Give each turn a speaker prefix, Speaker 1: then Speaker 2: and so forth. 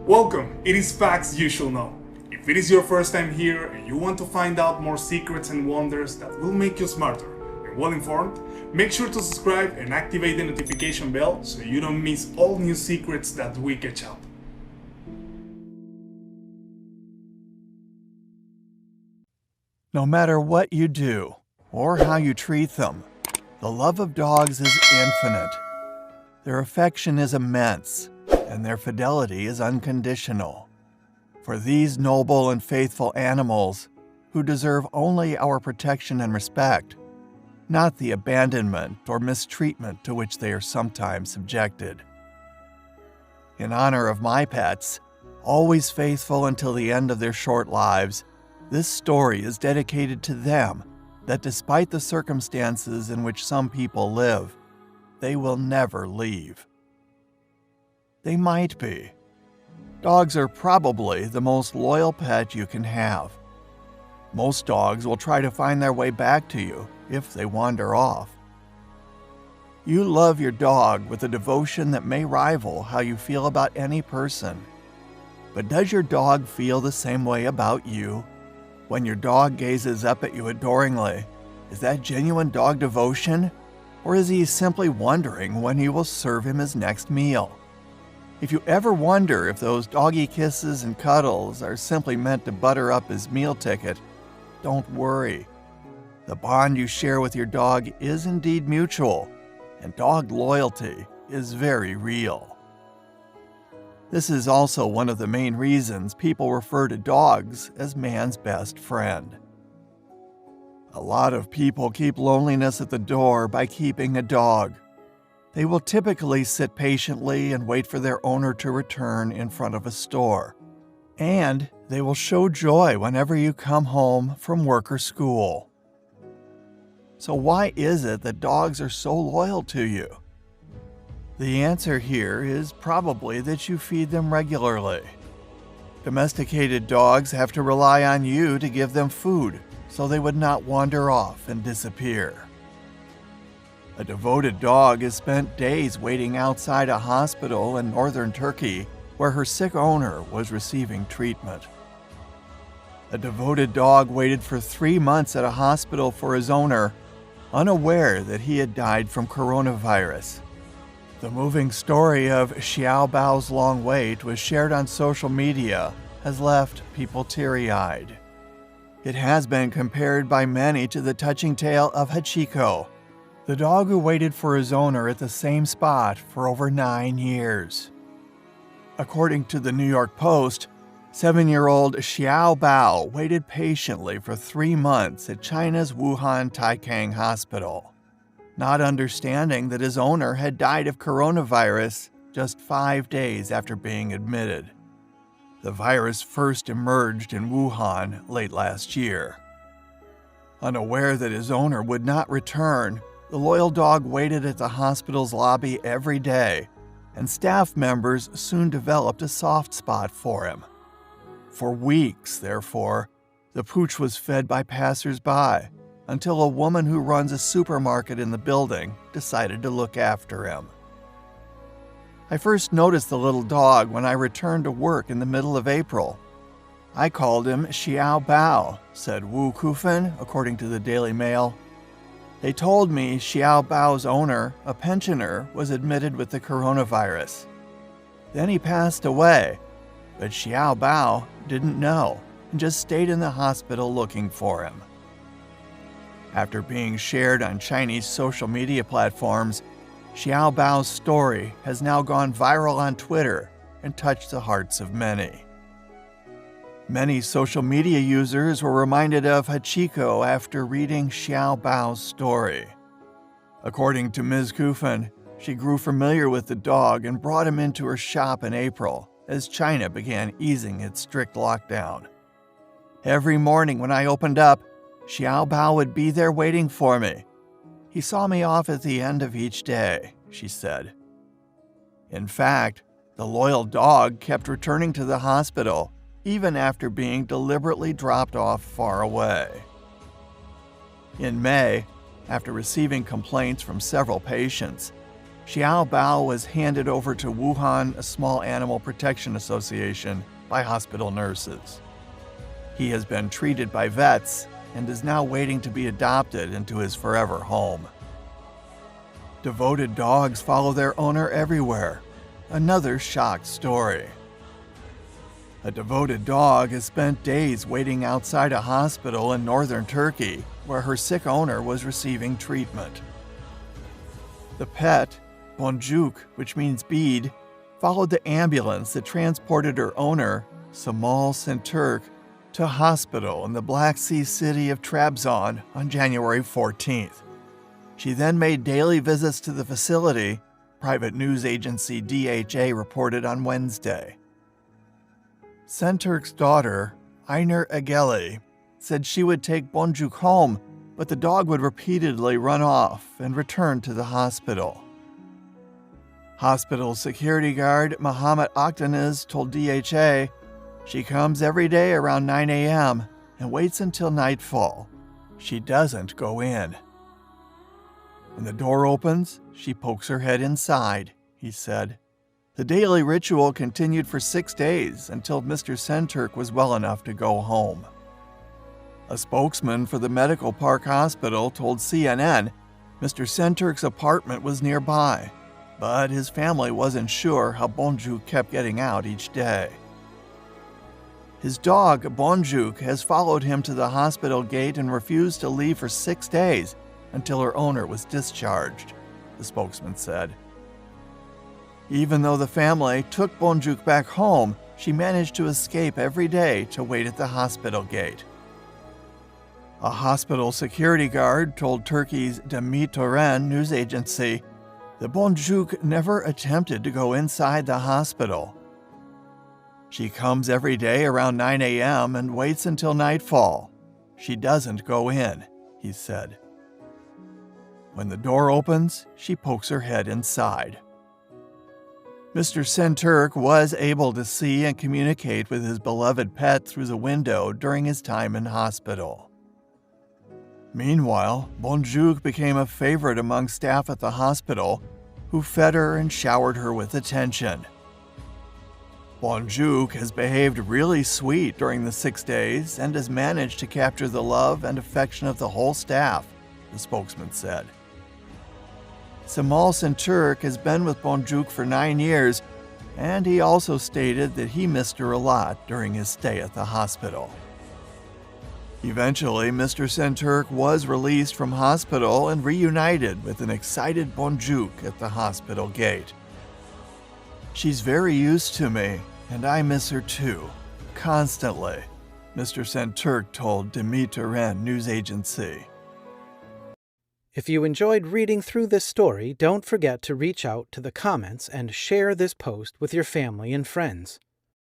Speaker 1: Welcome, it is Facts You Should Know. If it is your first time here and you want to find out more secrets and wonders that will make you smarter and well informed, make sure to subscribe and activate the notification bell so you don't miss all new secrets that we catch up.
Speaker 2: No matter what you do or how you treat them, the love of dogs is infinite. Their affection is immense, and their fidelity is unconditional. For these noble and faithful animals, who deserve only our protection and respect, not the abandonment or mistreatment to which they are sometimes subjected. In honor of my pets, always faithful until the end of their short lives, this story is dedicated to them, that despite the circumstances in which some people live, they will never leave. They might be. Dogs are probably the most loyal pet you can have. Most dogs will try to find their way back to you if they wander off. You love your dog with a devotion that may rival how you feel about any person. But does your dog feel the same way about you? When your dog gazes up at you adoringly, is that genuine dog devotion? Or is he simply wondering when you will serve him his next meal? If you ever wonder if those doggy kisses and cuddles are simply meant to butter up his meal ticket, don't worry. The bond you share with your dog is indeed mutual, and dog loyalty is very real. This is also one of the main reasons people refer to dogs as man's best friend. A lot of people keep loneliness at the door by keeping a dog. They will typically sit patiently and wait for their owner to return in front of a store. And they will show joy whenever you come home from work or school. So why is it that dogs are so loyal to you? The answer here is probably that you feed them regularly. Domesticated dogs have to rely on you to give them food, so they would not wander off and disappear. A devoted dog has spent days waiting outside a hospital in northern Turkey where her sick owner was receiving treatment. A devoted dog waited for 3 months at a hospital for his owner, unaware that he had died from coronavirus. The moving story of Xiao Bao's long wait was shared on social media, has left people teary-eyed. It has been compared by many to the touching tale of Hachiko, the dog who waited for his owner at the same spot for over 9 years. According to the New York Post, 7-year-old Xiao Bao waited patiently for 3 months at China's Wuhan Taikang Hospital, not understanding that his owner had died of coronavirus just 5 days after being admitted. The virus first emerged in Wuhan late last year. Unaware that his owner would not return, the loyal dog waited at the hospital's lobby every day, and staff members soon developed a soft spot for him. For weeks, therefore, the pooch was fed by passers-by, until a woman who runs a supermarket in the building decided to look after him. I first noticed the little dog when I returned to work in the middle of April. I called him Xiao Bao, said Wu Kufan, according to the Daily Mail. They told me Xiao Bao's owner, a pensioner, was admitted with the coronavirus. Then he passed away, but Xiao Bao didn't know and just stayed in the hospital looking for him. After being shared on Chinese social media platforms, Xiao Bao's story has now gone viral on Twitter and touched the hearts of many. Many social media users were reminded of Hachiko after reading Xiao Bao's story. According to Ms. Kufan, she grew familiar with the dog and brought him into her shop in April as China began easing its strict lockdown. Every morning when I opened up, Xiao Bao would be there waiting for me. He saw me off at the end of each day, she said. In fact, the loyal dog kept returning to the hospital, even after being deliberately dropped off far away. In May, after receiving complaints from several patients, Xiao Bao was handed over to Wuhan, a small animal protection association, by hospital nurses. He has been treated by vets and is now waiting to be adopted into his forever home. Devoted dogs follow their owner everywhere. Another shock story. A devoted dog has spent days waiting outside a hospital in northern Turkey where her sick owner was receiving treatment. The pet, Boncuk, which means bead, followed the ambulance that transported her owner, Samal Sinturk, to hospital in the Black Sea city of Trabzon on January 14th. She then made daily visits to the facility, private news agency DHA reported on Wednesday. Sinturk's daughter, Aynur Ageli, said she would take Boncuk home, but the dog would repeatedly run off and return to the hospital. Hospital security guard Muhammad Akdeniz told DHA, "She comes every day around 9 a.m. and waits until nightfall. She doesn't go in. When the door opens, she pokes her head inside," he said. The daily ritual continued for 6 days until Mr. Sinturk was well enough to go home. A spokesman for the Medical Park Hospital told CNN Mr. Sinturk's apartment was nearby, but his family wasn't sure how Boncuk kept getting out each day. His dog, Boncuk, has followed him to the hospital gate and refused to leave for 6 days until her owner was discharged, the spokesman said. Even though the family took Boncuk back home, she managed to escape every day to wait at the hospital gate. A hospital security guard told Turkey's Demirtören news agency that Boncuk never attempted to go inside the hospital. She comes every day around 9 a.m. and waits until nightfall. She doesn't go in, he said. When the door opens, she pokes her head inside. Mr. Sinturk was able to see and communicate with his beloved pet through the window during his time in hospital. Meanwhile, Boncuk became a favorite among staff at the hospital, who fed her and showered her with attention. Boncuk has behaved really sweet during the 6 days and has managed to capture the love and affection of the whole staff, the spokesman said. Samal Sinturk has been with Boncuk for 9 years, and he also stated that he missed her a lot during his stay at the hospital. Eventually, Mr. Sinturk was released from hospital and reunited with an excited Boncuk at the hospital gate. "She's very used to me, and I miss her too, constantly," Mr. Sinturk told Demirtören news agency.
Speaker 3: If you enjoyed reading through this story, don't forget to reach out to the comments and share this post with your family and friends.